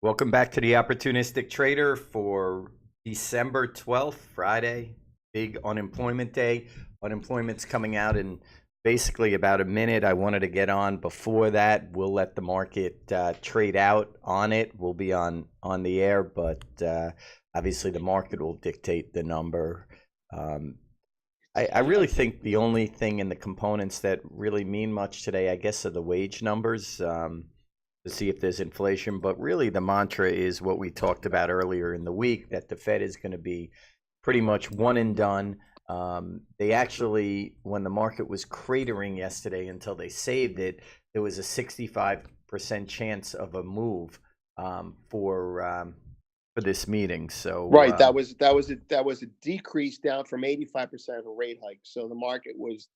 Welcome back to the Opportunistic Trader for December 12th, Friday, big unemployment day. Unemployment's coming out in basically about a minute. I wanted to get on before that. We'll let the market trade out on it. We'll be on the air, but obviously the market will dictate the number. I really think the only thing in the components that really mean much today, I guess, are the wage numbers. To see if there's inflation, but really the mantra is what we talked about earlier in the week, that the Fed is going to be pretty much one and done. They actually, when the market was cratering yesterday until they saved it, there was a 65% chance of a move for this meeting. So right, that was a decrease down from 85% of a rate hike. So the market was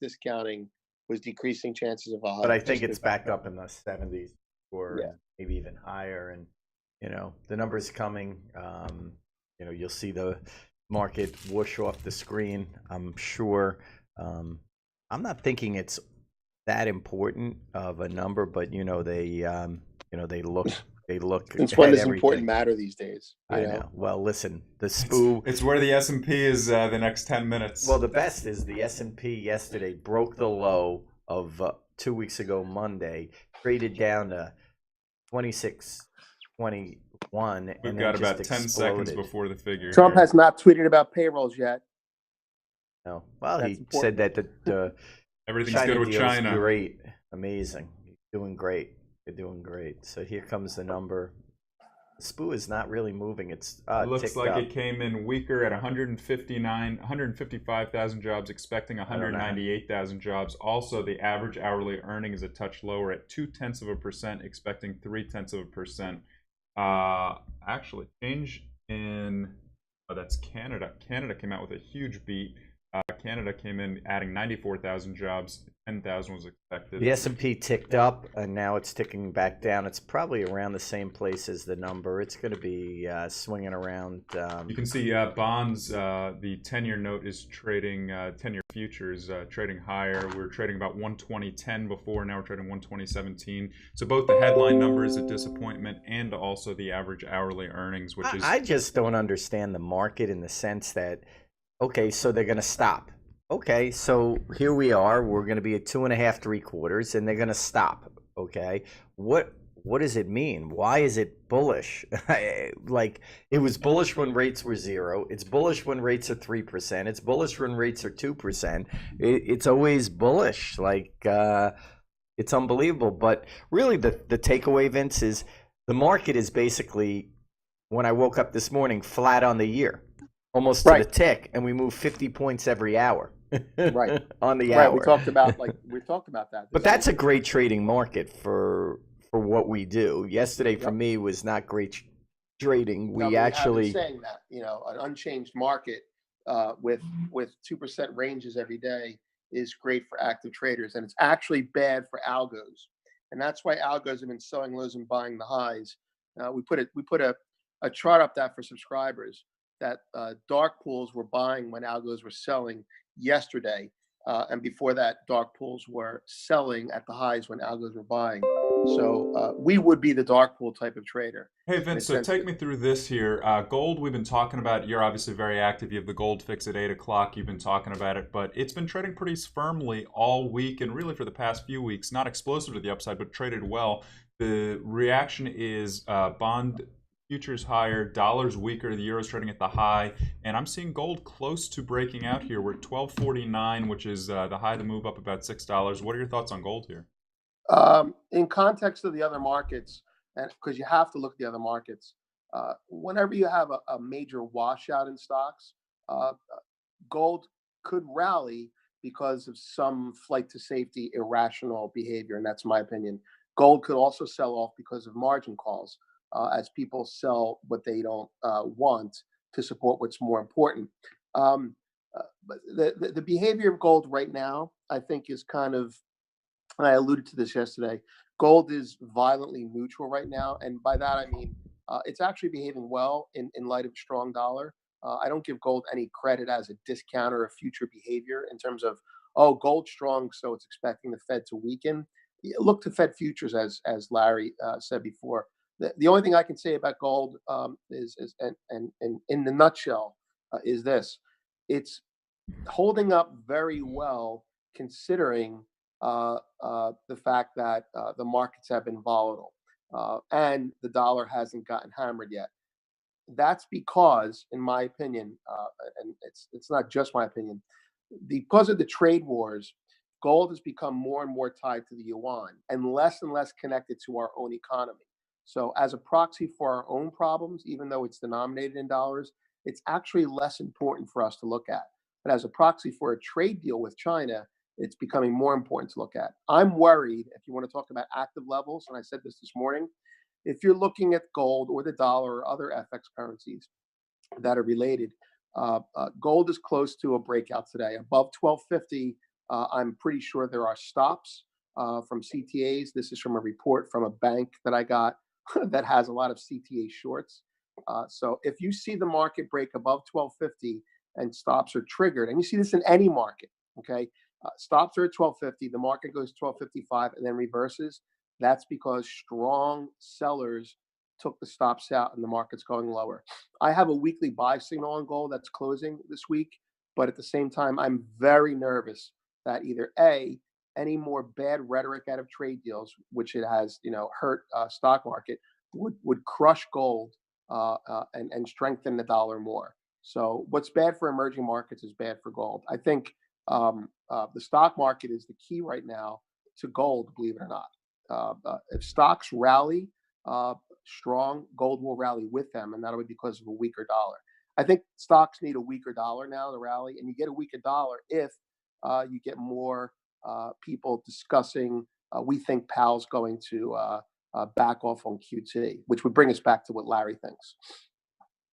decreasing chances of a hike. But I think it's back up in the 70s or maybe even higher, and the numbers coming. You'll see the market whoosh off the screen, I'm sure. I'm not thinking it's that important of a number, but they look Since when does important matter these days? I know. Well, listen, the SPOO. It's where the S&P is the next 10 minutes. Well, the best is the S&P yesterday broke the low of 2 weeks ago Monday, traded down to 26.21, and we've got about 10 exploded. seconds before the figure. Trump has not tweeted about payrolls yet. No, well, he said that the everything's China good with China. Great, amazing, doing great. They're doing great. So here comes the number. The SPOO is not really moving. It's it looks like up. It came in weaker at 155,000 jobs, expecting 198,000 jobs. Also, the average hourly earning is a touch lower at 0.2%, expecting 0.3%. Actually, change in that's Canada. Canada came out with a huge beat. Canada came in adding 94,000 jobs. 10,000 was expected. The S&P ticked up, and now it's ticking back down. It's probably around the same place as the number. It's going to be swinging around. You can see bonds. The 10-year note is trading. 10-year futures trading higher. We were trading about 120.10 before. Now we're trading 120.17. So both the headline number is a disappointment, and also the average hourly earnings, which is. I just don't understand the market in the sense that, okay, so they're going to stop. Okay, so here we are. We're going to be at 2.5, 3/4, and they're going to stop. Okay, what does it mean? Why is it bullish? Like, it was bullish when rates were 0. It's bullish when rates are 3%. It's bullish when rates are 2%. It's always bullish. Like, it's unbelievable. But really, the takeaway, Vince, is the market is basically, when I woke up this morning, flat on the year. Almost to the tick, and we move 50 points every hour. Right. On the hour. Right. We talked about that. But that's a great trading market for what we do. Yesterday for me was not great trading. We actually saying that an unchanged market with 2% ranges every day is great for active traders, and it's actually bad for algos, and that's why algos have been selling lows and buying the highs. We put a chart up that for subscribers that dark pools were buying when algos were selling yesterday, and before that, dark pools were selling at the highs when algos were buying. So we would be the dark pool type of trader. Hey, Vince, so take me through this here. Gold, we've been talking about. You're obviously very active. You have the gold fix at 8 o'clock. You've been talking about it, but it's been trading pretty firmly all week and really for the past few weeks. Not explosive to the upside, but traded well. The reaction is bond futures higher, dollars weaker, the euro's trading at the high, and I'm seeing gold close to breaking out here. We're at 12.49, which is the high to move up about $6. What are your thoughts on gold here? In context of the other markets, and because you have to look at the other markets, whenever you have a major washout in stocks, gold could rally because of some flight to safety, irrational behavior, and that's my opinion. Gold could also sell off because of margin calls. As people sell what they don't want to support what's more important. But the behavior of gold right now, I think, is kind of, and I alluded to this yesterday, gold is violently neutral right now. And by that, I mean, it's actually behaving well in light of strong dollar. I don't give gold any credit as a discounter of future behavior in terms of, oh, gold's strong, so it's expecting the Fed to weaken. Look to Fed futures, as Larry said before. The only thing I can say about gold and in the nutshell is this: it's holding up very well considering the fact that the markets have been volatile and the dollar hasn't gotten hammered yet. That's because, in my opinion, and it's not just my opinion, because of the trade wars, gold has become more and more tied to the yuan and less connected to our own economy. So, as a proxy for our own problems, even though it's denominated in dollars, it's actually less important for us to look at. But as a proxy for a trade deal with China, it's becoming more important to look at. I'm worried, if you want to talk about active levels, and I said this morning, if you're looking at gold or the dollar or other FX currencies that are related, gold is close to a breakout today. Above 1250, I'm pretty sure there are stops from CTAs. This is from a report from a bank that I got that has a lot of CTA shorts. So if you see the market break above 1250 and stops are triggered, and you see this in any market, okay, stops are at 1250, the market goes 1255 and then reverses. That's because strong sellers took the stops out and the market's going lower. I have a weekly buy signal on gold that's closing this week, but at the same time, I'm very nervous that either A, any more bad rhetoric out of trade deals, which it has, hurt stock market, would crush gold and strengthen the dollar more. So what's bad for emerging markets is bad for gold. I think the stock market is the key right now to gold, believe it or not. If stocks rally strong, gold will rally with them, and that'll be because of a weaker dollar. I think stocks need a weaker dollar now to rally, and you get a weaker dollar if you get more people discussing, we think Powell's going to back off on QT, which would bring us back to what Larry thinks.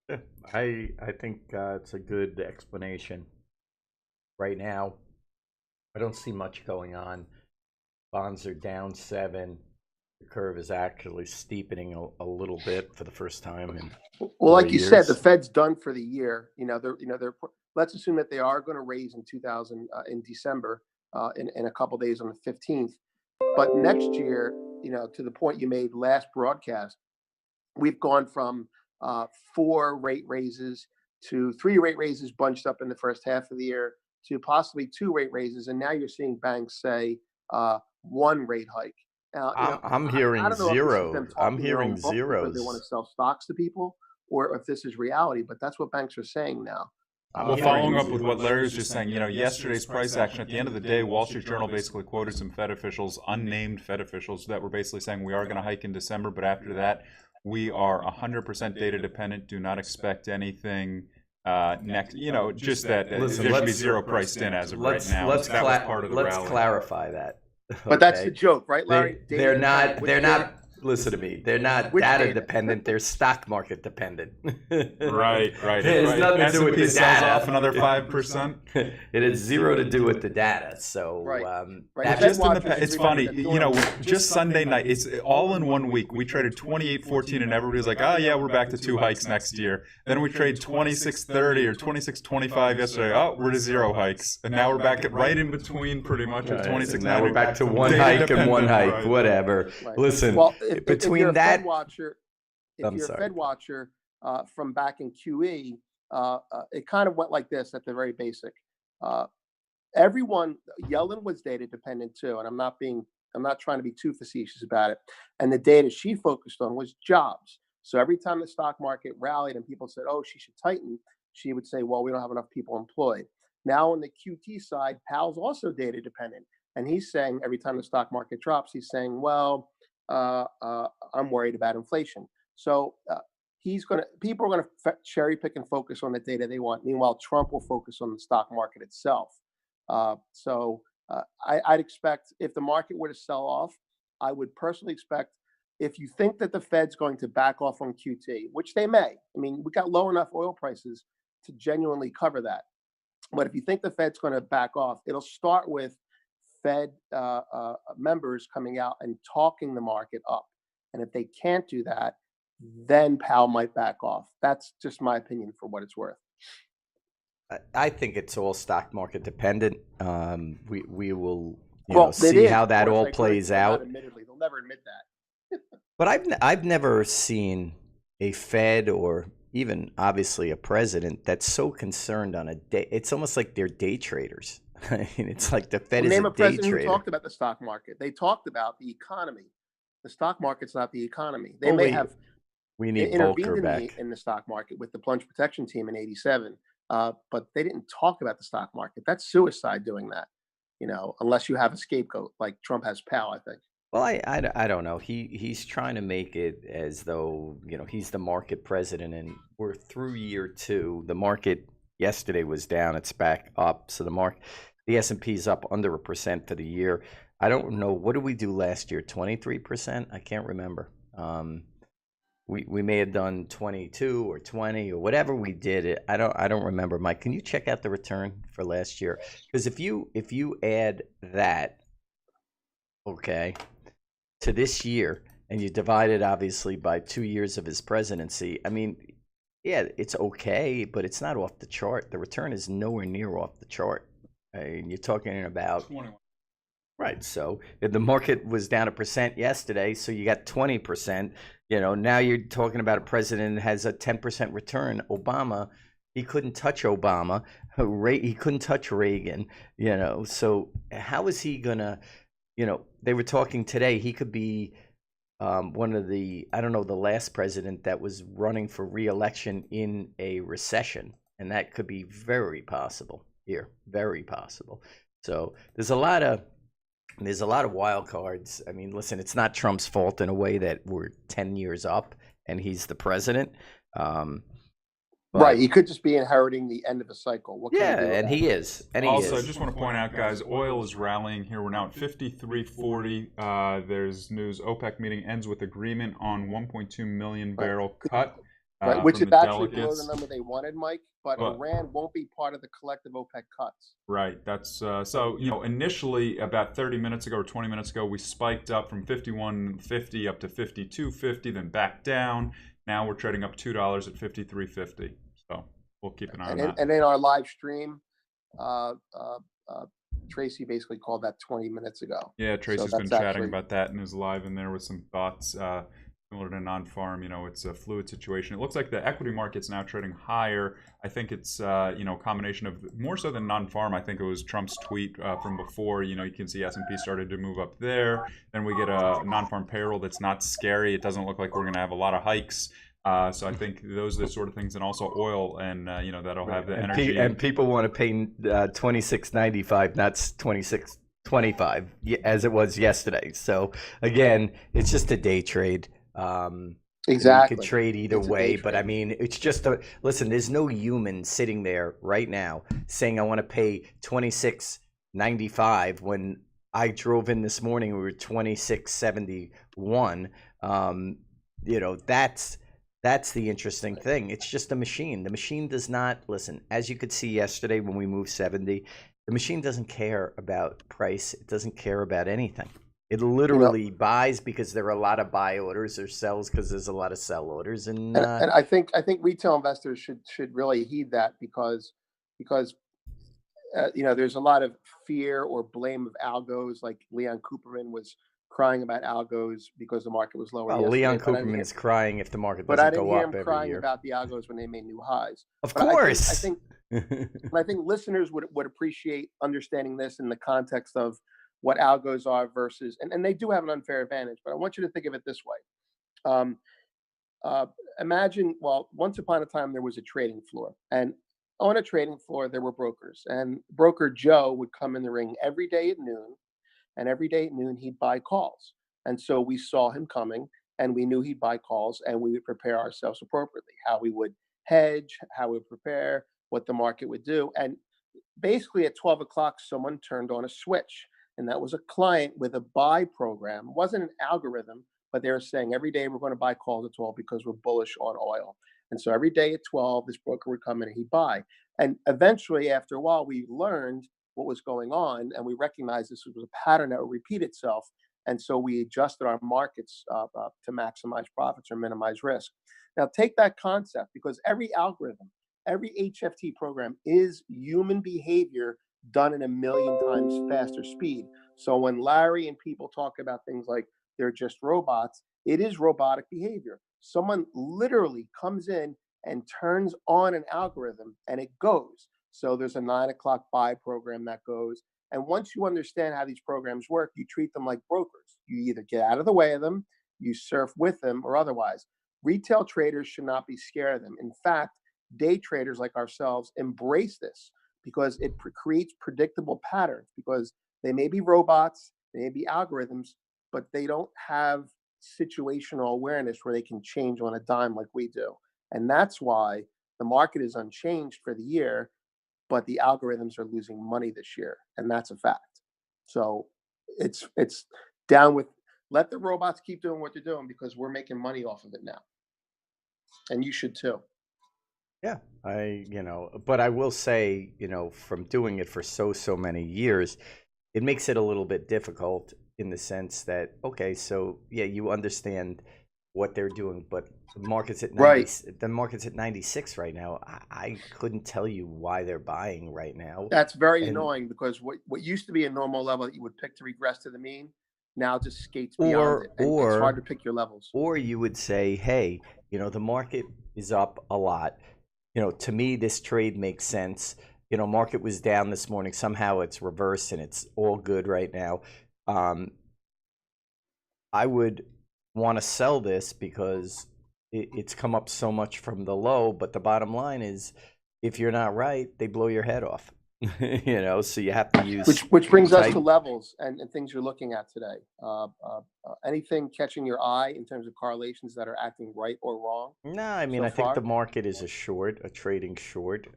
Yeah, I think it's a good explanation. Right now, I don't see much going on. Bonds are down 7. The curve is actually steepening a little bit for the first time in well, like you years. said, the Fed's done for the year. They're let's assume that they are going to raise in December in a couple days on the 15th. But next year, to the point you made last broadcast, we've gone from 4 rate raises to 3 rate raises bunched up in the first half of the year to possibly 2 rate raises, and now you're seeing banks say 1 rate hike. I'm hearing I don't know if this is zero. them I'm talking their own hearing book because they want zeros. to sell stocks to people, or if this is reality. But that's what banks are saying now. Well, following up with what Larry was just saying, yesterday's price action, at the end of the day, Wall Street Journal basically quoted some Fed officials, unnamed Fed officials, that were basically saying we are going to hike in December, but after that, we are 100% data dependent, do not expect anything next, just that there should be zero priced in as of right now. That was part of the rally. Let's clarify that. But that's the joke, right, Larry? They're not. Listen to me. They're not data dependent. They're stock market dependent. Right. It has nothing to do with the sells data. off another 5%. It has zero to do with the data. So right. It's funny, just Sunday night. It's all in 1 week. We traded 28.14, and everybody's like, "Oh yeah, we're back to 2 hikes next year." Then we trade 26.30 or 26.25 yesterday. Oh, we're to 0 hikes, and now we're back at right in between, pretty much at 26.90. Now we're back to 1 hike and 1 hike, right. whatever. Right. Listen. Well, Between if you're that, a Fed watcher from back in QE, it kind of went like this at the very basic. Yellen was data dependent too, and I'm not trying to be too facetious about it. And the data she focused on was jobs. So every time the stock market rallied and people said, "Oh, she should tighten," she would say, "Well, we don't have enough people employed." Now on the QT side, Powell's also data dependent, and he's saying every time the stock market drops, he's saying, "Well, I'm worried about inflation." So people are going to cherry pick and focus on the data they want. Meanwhile, Trump will focus on the stock market itself. I'd expect if the market were to sell off, I would personally expect, if you think that the Fed's going to back off on QT, which they may. I mean, we got low enough oil prices to genuinely cover that. But if you think the Fed's going to back off, it'll start with Fed members coming out and talking the market up. And if they can't do that, then Powell might back off. That's just my opinion for what it's worth. I think it's all stock market dependent. We will see how that all plays out. Admittedly, they'll never admit that. But I've never seen a Fed or even obviously a president that's so concerned on a day. It's almost like they're day traders. I mean, it's like the Fed Well, is a name a day president who trader. talked about the stock market. They talked about the economy. The stock market's not the economy. They Well, may have we need intervened Volcker back. in the stock market with the plunge protection team in '87, but they didn't talk about the stock market. That's suicide doing that, unless you have a scapegoat like Trump has Powell, I think. Well, I don't know. He's trying to make it as though, he's the market president, and we're through year two. The market yesterday was down. It's back up. So the S&P is up under 1% for the year. I don't know. What did we do last year? 23%? I can't remember. We may have done 22 or 20 or whatever we did. I don't remember. Mike, can you check out the return for last year? Because if you add that, okay, to this year, and you divide it obviously by 2 years of his presidency, I mean, yeah, it's okay, but it's not off the chart. The return is nowhere near off the chart. I mean, you're talking about 21. right. So if the market was down 1% yesterday, so you got 20%. Now you're talking about a president that has a 10% return. Obama, he couldn't touch Obama. He couldn't touch Reagan. So how is he gonna? They were talking today. He could be one of the, I don't know, the last president that was running for re-election in a recession, and that could be very possible here, very possible. So there's a lot of wild cards. I mean, listen, it's not Trump's fault in a way that we're 10 years up and he's the president. Right, he could just be inheriting the end of a cycle. What can Yeah, he do and about he it? is. And he Also, I is. just want to point out, guys, oil is rallying here. We're now at 53.40. There's news. OPEC meeting ends with agreement on 1.2 million barrel cut. Right, which from is the actually below the delegates. number they wanted, Mike. But Iran won't be part of the collective OPEC cuts. Right. That's so. Initially, about 30 minutes ago or 20 minutes ago, we spiked up from 51.50 up to 52.50, then back down. Now we're trading up $2 at 53.50. So we'll keep an eye on that. And in our live stream, Tracy basically called that 20 minutes ago. Yeah, Tracy's been chatting about that and is live in there with some thoughts. Similar to non-farm, it's a fluid situation. It looks like the equity market's now trading higher. I think it's a combination of more so than non-farm. I think it was Trump's tweet from before. You can see S&P started to move up there. Then we get a non-farm payroll that's not scary. It doesn't look like we're going to have a lot of hikes. So I think those are the sort of things, and also oil, and that'll have the energy. And people want to pay $26.95, not $26.25 as it was yesterday. So again, it's just a day trade. Exactly. You could trade either way, but I mean, it's just listen, there's no human sitting there right now saying I want to pay $26.95 when I drove in this morning, we were $26.71. That's the interesting thing. It's just a machine. The machine does not listen. As you could see yesterday when we moved 70, the machine doesn't care about price. It doesn't care about anything. It literally buys because there are a lot of buy orders, or sells because there's a lot of sell orders, and I think retail investors should really heed that because there's a lot of fear or blame of algos. Like Leon Cooperman was crying about algos because the market was lower. Well, Leon Cooperman is crying if the market doesn't go up every year. But I didn't hear him crying about the algos when they made new highs. Of course. I think listeners would appreciate understanding this in the context of what algos are versus, and they do have an unfair advantage, but I want you to think of it this way. Imagine, once upon a time, there was a trading floor, and on a trading floor, there were brokers, and broker Joe would come in the ring every day at noon, and every day at noon, he'd buy calls. And so we saw him coming, and we knew he'd buy calls, and we would prepare ourselves appropriately, how we would hedge, how we would prepare, what the market would do. And basically at 12 o'clock, someone turned on a switch. And that was a client with a buy program. It wasn't an algorithm, but they were saying every day we're going to buy calls at 12 because we're bullish on oil. And so every day at 12, this broker would come in and he'd buy. And eventually, after a while, we learned what was going on, and we recognized this was a pattern that would repeat itself. And so we adjusted our markets to maximize profits or minimize risk. Now, take that concept, because every algorithm, every HFT program is human behavior done in a million times faster speed. So when Larry and people talk about things like they're just robots, It is robotic behavior. Someone literally comes in and turns on an algorithm and it goes. So there's a 9 o'clock buy program that goes. And once you understand how these programs work, you treat them like brokers. You either get out of the way of them, you surf with them, or otherwise. Retail traders should not be scared of them. In fact, day traders like ourselves embrace this because it creates predictable patterns, because they may be robots, they may be algorithms, but they don't have situational awareness where they can change on a dime like we do. And that's why the market is unchanged for the year, but the algorithms are losing money this year, and that's a fact. So it's down with, let the robots keep doing what they're doing, because we're making money off of it now, and you should too. Yeah, but I will say, from doing it for so many years, it makes it a little bit difficult in the sense that, okay, so yeah, you understand what they're doing, but the market's at 90, Right. the market's at 96 right now. I couldn't tell you why they're buying right now. That's very And annoying, because what used to be a normal level that you would pick to regress to the mean now just skates beyond it, and it's hard to pick your levels. or you would say, hey, the market is up a lot. To me, this trade makes sense. Market was down this morning. Somehow it's reversed and it's all good right now. I would want to sell this because it's come up so much from the low. But the bottom line is, if you're not right, they blow your head off. So you have to use. Which brings us to levels and things you're looking at today. Anything catching your eye in terms of correlations that are acting right or wrong? No, I mean, so I think far? the market is a trading short.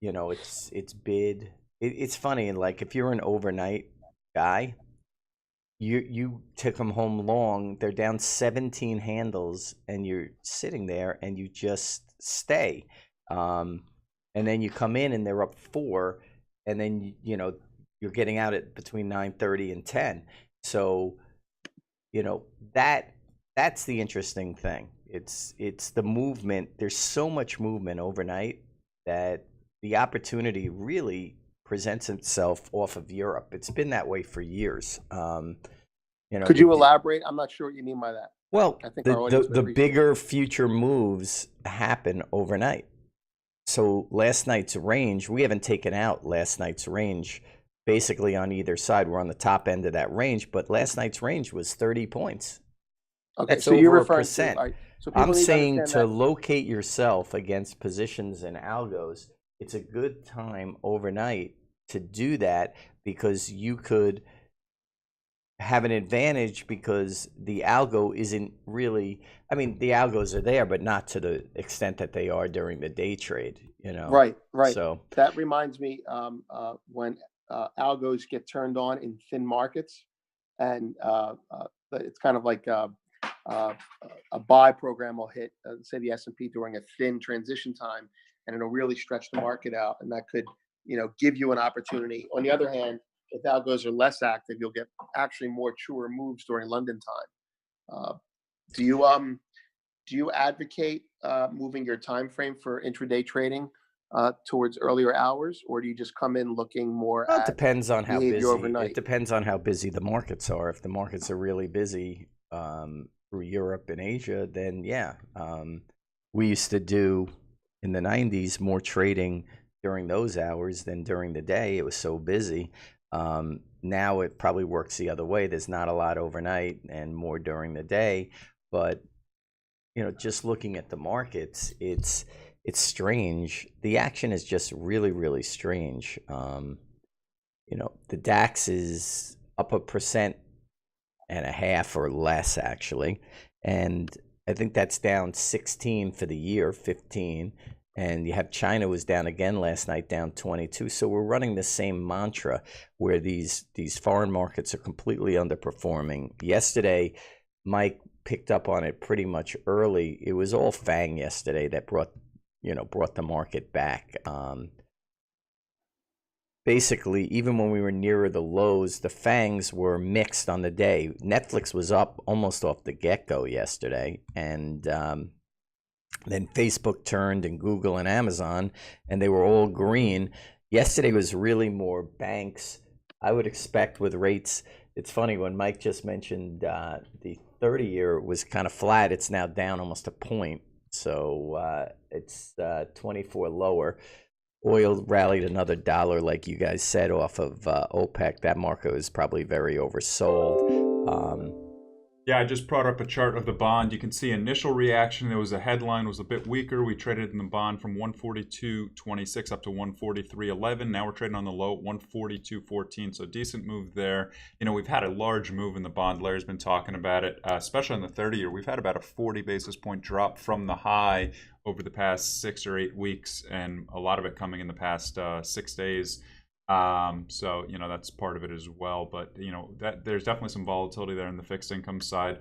It's bid. It's funny, and like if you're an overnight guy, you took them home long. They're down 17 handles, and you're sitting there, and you just stay. And then you come in, and they're up 4, and then you're getting out at between 9:30 and 10. So, that's the interesting thing. It's the movement. There's so much movement overnight that the opportunity really presents itself off of Europe. It's been that way for years. Could you elaborate? I'm not sure what you mean by that. Well, I think our audience would the appreciate it. bigger future moves happen overnight. So last night's range, we haven't taken out last night's range basically on either side. We're on the top end of that range, but last night's range was 30 points. Okay, That's so you're over referring 1%. to, all right, so people I'm need saying understand to that. locate yourself against positions and algos. It's a good time overnight to do that, because you could have an advantage, because the algo isn't really, I mean, the algos are there, but not to the extent that they are during the day trade, Right. So That reminds me, when algos get turned on in thin markets, and it's kind of like a buy program will hit, say the S&P during a thin transition time, and it'll really stretch the market out, and that could, give you an opportunity. On the other hand, if algos are less active, you'll get actually more truer moves during London time. Do you advocate moving your time frame for intraday trading towards earlier hours, or do you just come in looking more well, it at depends on how behavior busy. overnight? It depends on how busy the markets are. If the markets are really busy through Europe and Asia, then yeah. We used to do in the 90s more trading during those hours than during the day. It was so busy. Now it probably works the other way. There's not a lot overnight and more during the day. But just looking at the markets, it's strange. The action is just really strange. The DAX is up 1.5% or less, actually, and I think that's down 16 for the year, 15. And you have China was down again last night, down 22. So we're running the same mantra where these foreign markets are completely underperforming. Yesterday, Mike picked up on it pretty much early. It was all FANG yesterday that brought the market back. Basically, even when we were nearer the lows, the FANGs were mixed on the day. Netflix was up almost off the get-go yesterday, and then Facebook turned, and Google and Amazon, and they were all green. Yesterday was really more banks. I would expect with rates, it's funny when Mike just mentioned the 30-year was kind of flat. It's now down almost a point. So it's 24 lower. Oil rallied another dollar, like you guys said, off of OPEC. That market is probably very oversold. Yeah, I just brought up a chart of the bond. You can see initial reaction. There was a headline was a bit weaker. We traded in the bond from 142.26 up to 143.11. Now we're trading on the low at 142.14. So decent move there. You know, we've had a large move in the bond. Larry's been talking about it, especially on the 30-year. We've had about a 40 basis point drop from the high over the past 6 or 8 weeks, and a lot of it coming in the past 6 days. So, you know, that's part of it as well. But, you know, that there's definitely some volatility there in the fixed income side.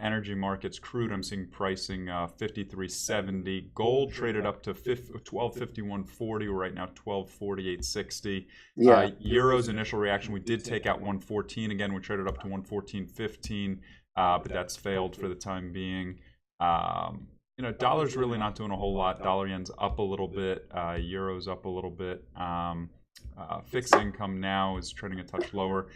Energy markets, crude, I'm seeing pricing 53.70. Gold traded up to 1251.40. We're right now 1248.60. Yeah. Euros initial reaction, we did take out 114 again. We traded up to 114.15, but that's failed for the time being. You know, dollar's really not doing a whole lot. Dollar yen's up a little bit. Euro's up a little bit. Fixed income now is trading a touch lower.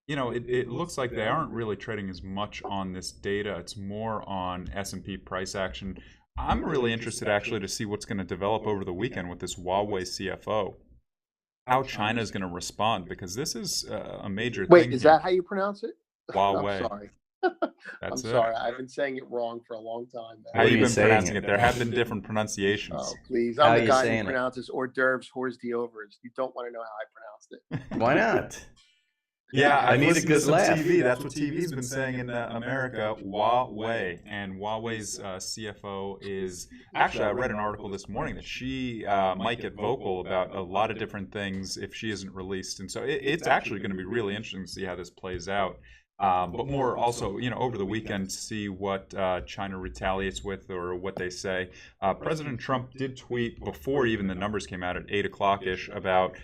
You know, it looks like they aren't really trading as much on this data. It's more on S&P price action. I'm really interested actually to see what's going to develop over the weekend with this Huawei CFO. How China is going to respond, because this is a major thing. Wait, is that how you pronounce it? Huawei. I'm sorry. That's I'm sorry. I've been saying it wrong for a long time now. How you been saying pronouncing it? it? There have been different pronunciations. Oh, please. How I'm are the you guy saying who it? pronounces hors d'oeuvres, hors d'oeuvres. You don't want to know how I pronounced it. Why not? Yeah, I need a good some laugh. TV. That's what TV's been saying in America. Huawei, and Huawei's CFO is actually. I read an article this morning that she might get vocal about a lot of different things if she isn't released, and so it's actually going to be really interesting to see how this plays out. But more also, you know, over the weekend, see what China retaliates with or what they say. President Trump did tweet before even the numbers came out at 8 o'clock ish about.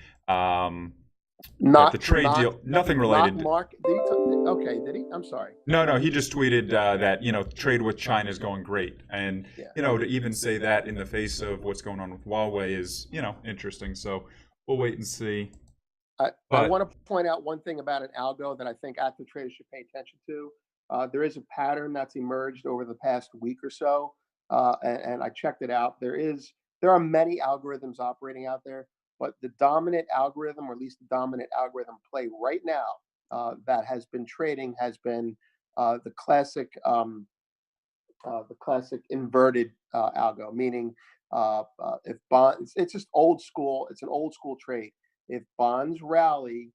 The trade deal, nothing related. Not Mark. Did he okay, did he? I'm sorry. No, he just tweeted that, you know, trade with China is going great. And, you know, to even say that in the face of what's going on with Huawei is, you know, interesting. So we'll wait and see. I want to point out one thing about an algo that I think active traders should pay attention to. There is a pattern that's emerged over the past week or so, and I checked it out. There are many algorithms operating out there, but the dominant algorithm, or at least the dominant algorithm play right now, that has been trading has been the classic inverted algo, meaning if bonds, it's just old school. It's an old school trade. If bonds rally,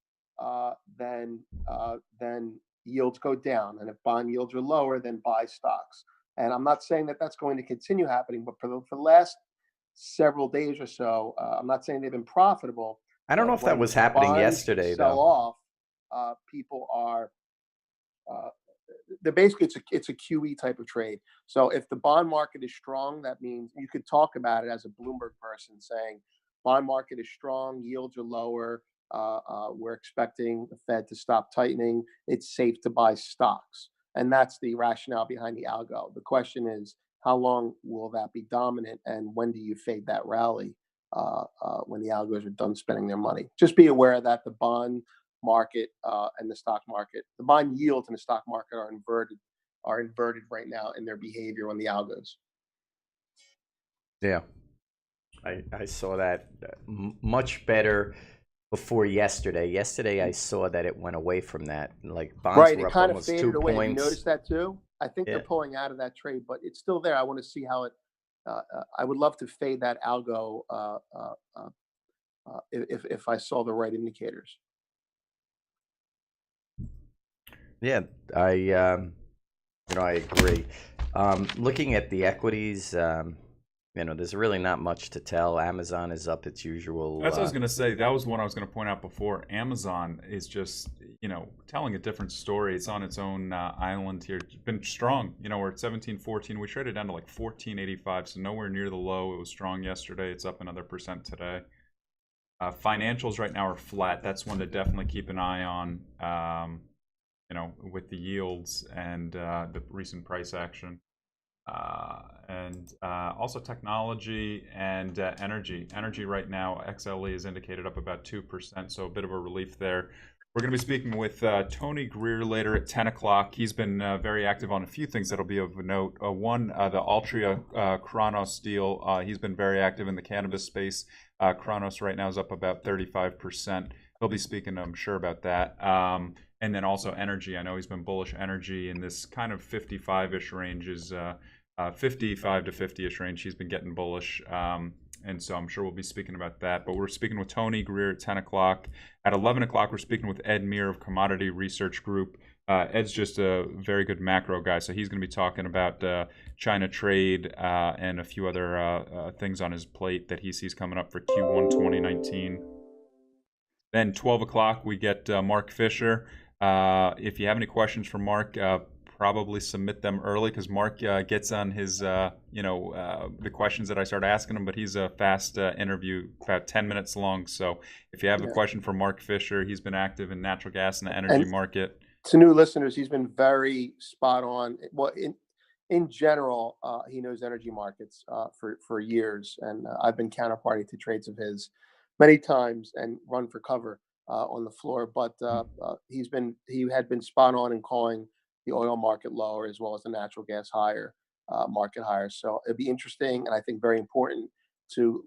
then yields go down, and if bond yields are lower, then buy stocks. And I'm not saying that that's going to continue happening, but for the last several days or so, I'm not saying they've been profitable. I don't know if that was happening yesterday, sell though. off, people are. They're basically it's a QE type of trade. So if the bond market is strong, that means you could talk about it as a Bloomberg person saying, bond market is strong, yields are lower. We're expecting the Fed to stop tightening. It's safe to buy stocks. And that's the rationale behind the algo. The question is, how long will that be dominant? And when do you fade that rally when the algos are done spending their money? Just be aware that the bond market and the stock market, the bond yields and the stock market are inverted right now in their behavior on the algos. Yeah. I saw that much better before yesterday. Yesterday, I saw that it went away from that. Like bonds Right, were it up kind of almost faded 2 away. points. You noticed that too? I think Yeah. they're pulling out of that trade, but it's still there. I want to see how it. I would love to fade that algo if I saw the right indicators. Yeah, I agree. Looking at the equities, there's really not much to tell. Amazon is up its usual. That's what I was going to say. That was one I was going to point out before. Amazon is just, telling a different story. It's on its own island here. It's been strong. We're at 17.14. We traded down to like 14.85, so nowhere near the low. It was strong yesterday. It's up another % today. Financials right now are flat. That's one to definitely keep an eye on, with the yields and the recent price action. And also technology and energy. Energy right now, XLE is indicated up about 2%, so a bit of a relief there. We're going to be speaking with Tony Greer later at 10 o'clock. He's been very active on a few things that'll be of note. One, the Altria Kronos deal. He's been very active in the cannabis space. Kronos right now is up about 35%. He'll be speaking, I'm sure, about that. And then also energy. I know he's been bullish energy in this kind of 55-ish range, 55 to 50-ish range. He's been getting bullish. And so I'm sure we'll be speaking about that. But we're speaking with Tony Greer at 10 o'clock. At 11 o'clock, we're speaking with Ed Meir of Commodity Research Group. Ed's just a very good macro guy, so he's going to be talking about China trade and a few other things on his plate that he sees coming up for Q1 2019. Then 12 o'clock, we get Mark Fisher. If you have any questions for Mark, probably submit them early because Mark gets on his, the questions that I start asking him, but he's a fast interview, about 10 minutes long. So if you have a question for Mark Fisher, he's been active in natural gas and the energy market. To new listeners, he's been very spot on. Well, in general, he knows energy markets for years, and I've been counterparty to trades of his many times and run for cover on the floor. But he had been spot on in calling the oil market lower as well as the natural gas market higher. So it'd be interesting and I think very important to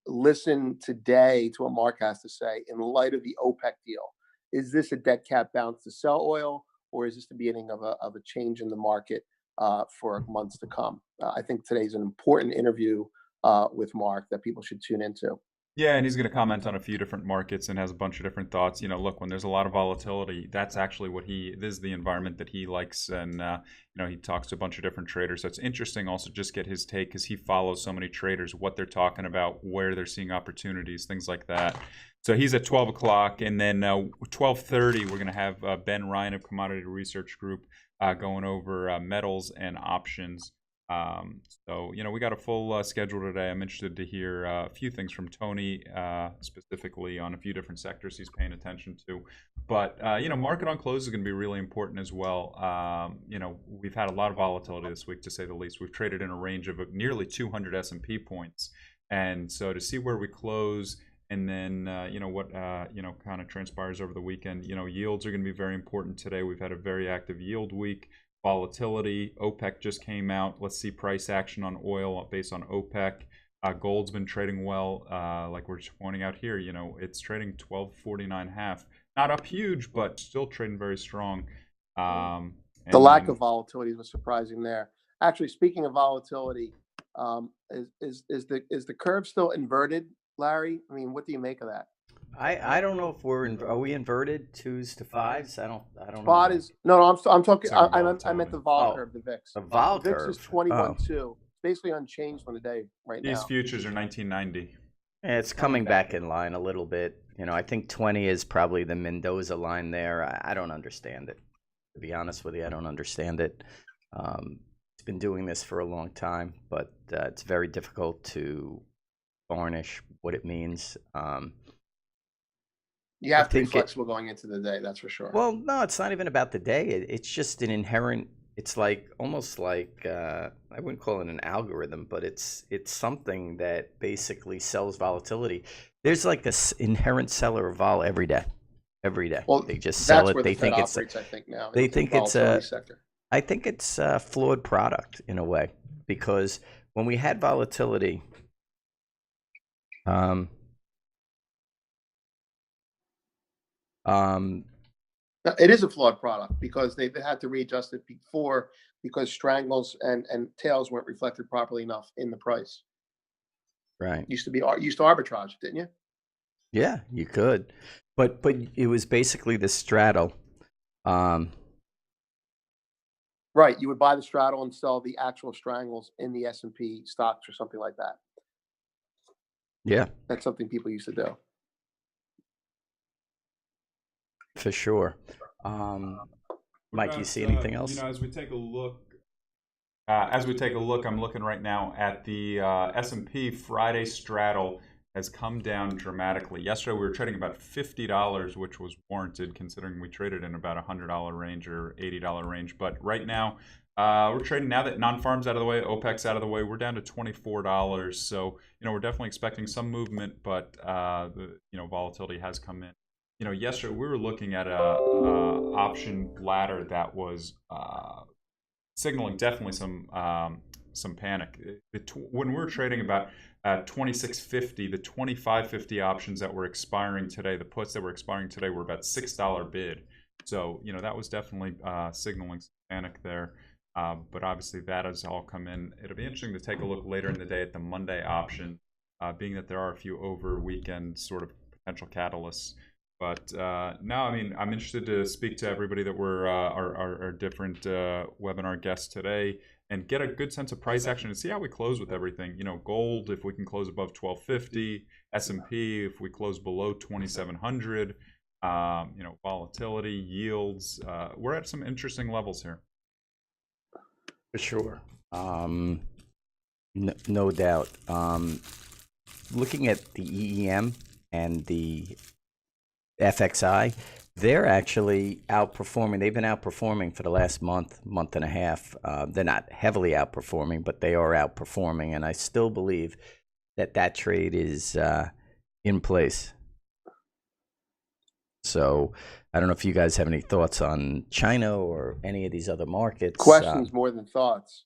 listen today to what Mark has to say in light of the OPEC deal. Is this a dead cat bounce to sell oil, or is this the beginning of a change in the market for months to come? I think today's an important interview with Mark that people should tune into. Yeah, and he's going to comment on a few different markets and has a bunch of different thoughts. Look, when there's a lot of volatility, that's actually this is the environment that he likes. And, he talks to a bunch of different traders. So it's interesting also just get his take because he follows so many traders, what they're talking about, where they're seeing opportunities, things like that. So he's at 12 o'clock. And then 12:30, we're going to have Ben Ryan of Commodity Research Group going over metals and options. So, we got a full schedule today. I'm interested to hear a few things from Tony, specifically on a few different sectors he's paying attention to. But, market on close is going to be really important as well. We've had a lot of volatility this week, to say the least. We've traded in a range of nearly 200 S&P points. And so to see where we close and then, what, kind of transpires over the weekend, yields are going to be very important today. We've had a very active yield week. Volatility, OPEC just came out. Let's see price action on oil based on OPEC. Gold's been trading well, like we're just pointing out here. It's trading 1249.5. Not up huge, but still trading very strong. The lack of volatility was surprising there. Actually, speaking of volatility, is the curve still inverted, Larry? I mean, what do you make of that? I don't know if are we inverted 2s to 5s? I don't Spot know. is no. I'm talking. I meant the vol curve, the VIX. The vol the curve. VIX is 21.2. Basically unchanged on the day right now. These futures are 1990. Yeah, it's coming back in line a little bit. I think 20 is probably the Mendoza line there. I don't understand it. To be honest with you, I don't understand it. It's been doing this for a long time, but it's very difficult to varnish what it means. You have to be flexible going into the day, that's for sure. Well, no, it's not even about the day. It's just an inherent. It's almost like I wouldn't call it an algorithm, but it's something that basically sells volatility. There's like this inherent seller of vol every day. Well, they just sell it. They think it's. I think now. They think it's a. I think it's a flawed product in a way because when we had volatility. It is a flawed product because they had to readjust it before because strangles and tails weren't reflected properly enough in the price. Right. Used to arbitrage, didn't you? Yeah, you could, but it was basically the straddle. Right, you would buy the straddle and sell the actual strangles in the S&P stocks or something like that. Yeah, that's something people used to do. For sure. Mike, you see anything else? As we take a look, I'm looking right now at the S&P Friday straddle has come down dramatically. Yesterday we were trading about $50, which was warranted considering we traded in about $100 range or $80 range. But right now we're trading, now that non-farm's out of the way, OPEC's out of the way, we're down to $24. So we're definitely expecting some movement, but the volatility has come in. yesterday we were looking at a option ladder that was signaling definitely some panic. When we were trading about 26.50, the 25.50 options that were expiring today, the puts that were expiring today were about $6 bid. So that was definitely signaling some panic there. But obviously that has all come in. It'll be interesting to take a look later in the day at the Monday option, being that there are a few over weekend sort of potential catalysts. But now, I'm interested to speak to everybody that were our different webinar guests today and get a good sense of price action and see how we close with everything. Gold, if we can close above 1250, S&P, if we close below 2700, volatility, yields. We're at some interesting levels here. For sure. No doubt. Looking at the EEM and the FXI, they're actually outperforming. They've been outperforming for the last month and a half. They're not heavily outperforming, but they are outperforming. And I still believe that trade is in place. So I don't know if you guys have any thoughts on China or any of these other markets. Questions more than thoughts.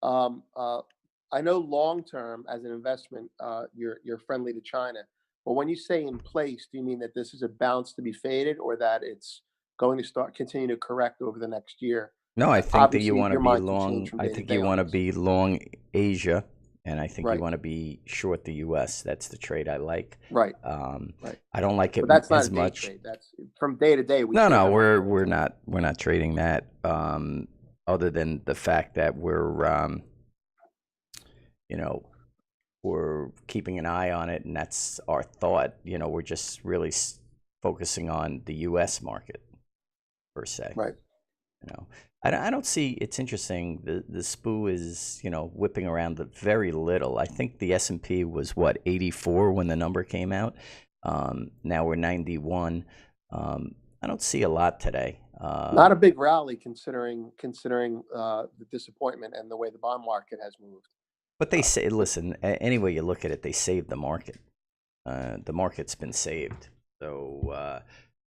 I know long term as an investment, you're friendly to China. But when you say in place, do you mean that this is a bounce to be faded, or that it's going to continue to correct over the next year? No, I think Obviously, that you want to your be mind can long. change from I day to think day you on want to this. be long Asia, and I think Right. you want to be short the U.S. That's the trade I like. Right. Right. I don't like it But that's not as a day much. trade. That's from day to day. No, we're not trading that. Other than the fact that we're we're keeping an eye on it, and that's our thought. We're just really focusing on the U.S. market per se. Right. I don't see. It's interesting. The SPU is whipping around very little. I think the S&P was 84 when the number came out. Now we're 91. I don't see a lot today. Not a big rally considering the disappointment and the way the bond market has moved. But they say, listen, any way you look at it, they saved the market. The market's been saved. So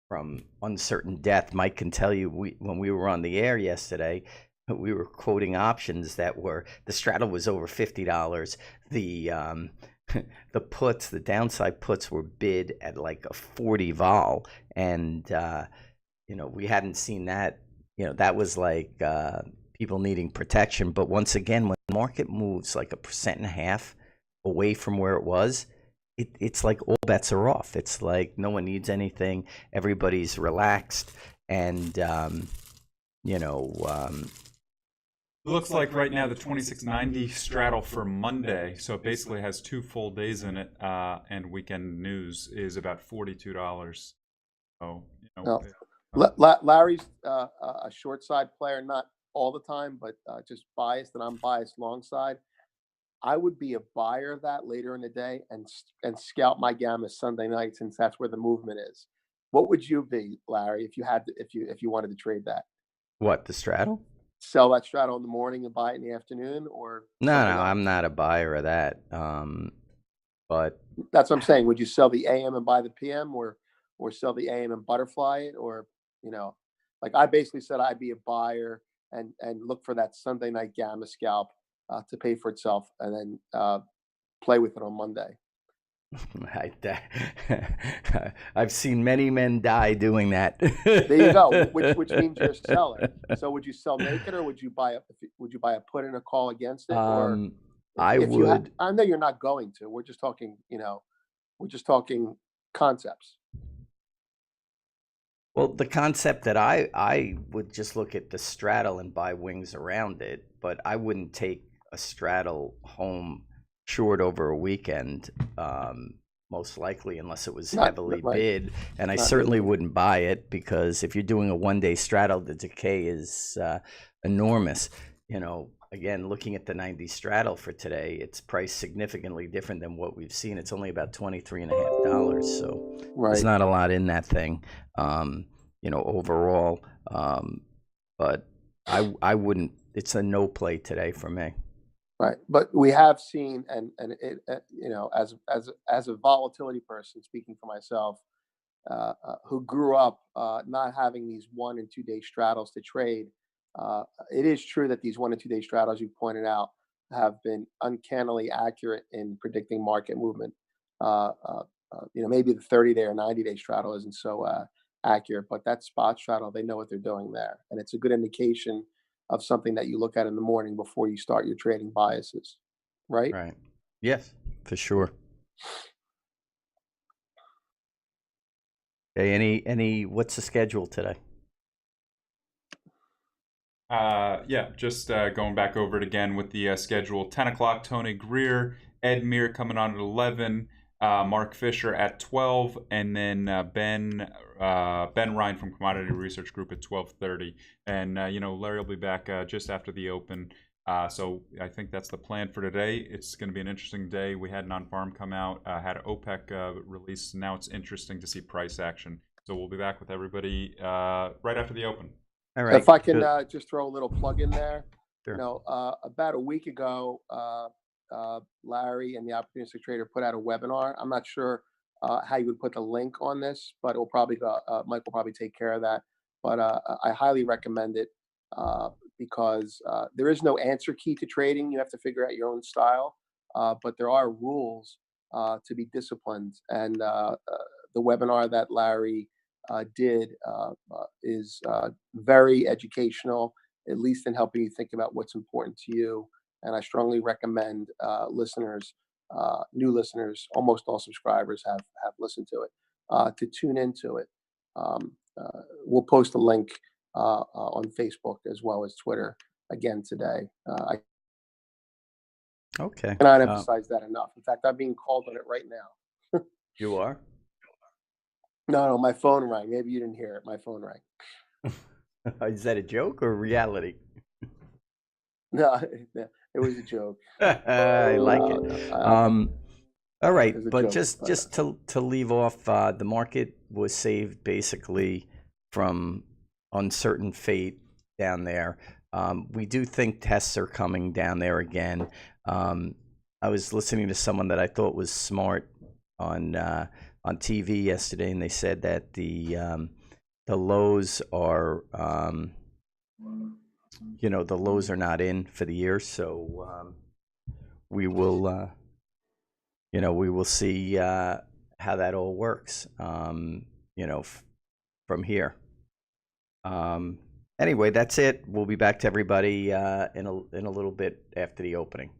from uncertain death, Mike can tell you, when we were on the air yesterday, we were quoting options that were, the straddle was over $50. The puts, the downside puts were bid at like a 40 vol. And, we hadn't seen that. That was like people needing protection. But once again, when the market moves like 1.5% away from where it was, it's like all bets are off. It's like no one needs anything. Everybody's relaxed. And, looks like right now the 2690 straddle for Monday, so it basically has 2 full days in it, and weekend news is about $42. So, Larry's a short side player, not all the time, but just biased, and I'm biased long side. I would be a buyer of that later in the day and scalp my gamma Sunday night, since that's where the movement is. What would you be, Larry, if you wanted to trade that? What, the straddle? Sell that straddle in the morning and buy it in the afternoon, or No, something else? I'm not a buyer of that. But That's what I'm saying. Would you sell the AM and buy the PM, or sell the AM and butterfly it, or like I basically said, I'd be a buyer and look for that Sunday night gamma scalp to pay for itself, and then play with it on Monday. I've seen many men die doing that. There you go. Which means you're a seller. So would you sell naked, or would you buy a put and a call against it? Or I would. I know you're not going to. We're just talking. We're just talking concepts. Well, the concept that I would just look at the straddle and buy wings around it, but I wouldn't take a straddle home short over a weekend, most likely, unless it was heavily bid. And I certainly wouldn't buy it, because if you're doing a one-day straddle, the decay is enormous. Again, looking at the 90 straddle for today, it's priced significantly different than what we've seen. It's only about $23.50. So there's not a lot in that thing, overall. But I wouldn't. It's a no play today for me. Right, but we have seen, and it, as a volatility person, speaking for myself, who grew up not having these 1 and 2 day straddles to trade, it is true that these 1 and 2 day straddles you pointed out have been uncannily accurate in predicting market movement. Maybe the 30-day or 90-day straddle isn't so accurate, but that spot straddle, they know what they're doing there, and it's a good indication of something that you look at in the morning before you start your trading biases, right? Right. Yes, for sure. Okay, what's the schedule today? Yeah, just going back over it again with the schedule. 10 o'clock, Tony Greer, Ed Meir coming on at 11, Mark Fisher at 12, and then Ben Ryan from Commodity Research Group at 12:30. And, Larry will be back just after the open. So I think that's the plan for today. It's going to be an interesting day. We had non-farm come out, had OPEC release. Now it's interesting to see price action. So we'll be back with everybody right after the open. All right. If I can just throw a little plug in there, Sure. About a week ago, Larry and the Opportunistic Trader put out a webinar. I'm not sure how you would put the link on this, but it will probably go. Mike will probably take care of that. But I highly recommend it because there is no answer key to trading. You have to figure out your own style, but there are rules to be disciplined. And the webinar that Larry did is very educational, at least in helping you think about what's important to you. And I strongly recommend listeners, new listeners, almost all subscribers have listened to it, to tune into it. We'll post a link on Facebook as well as Twitter again today. I Okay. cannot emphasize that enough. In fact, I'm being called on it right now. You are? No, my phone rang. Maybe you didn't hear it. My phone rang. Is that a joke or reality? No, it was a joke. I like it. All right, but joke, just to leave off, the market was saved basically from uncertain fate down there. We do think tests are coming down there again. I was listening to someone that I thought was smart on TV yesterday, and they said that the lows are the lows are not in for the year, so we will we will see how that all works from here. Anyway, that's it. We'll be back to everybody in a little bit after the opening.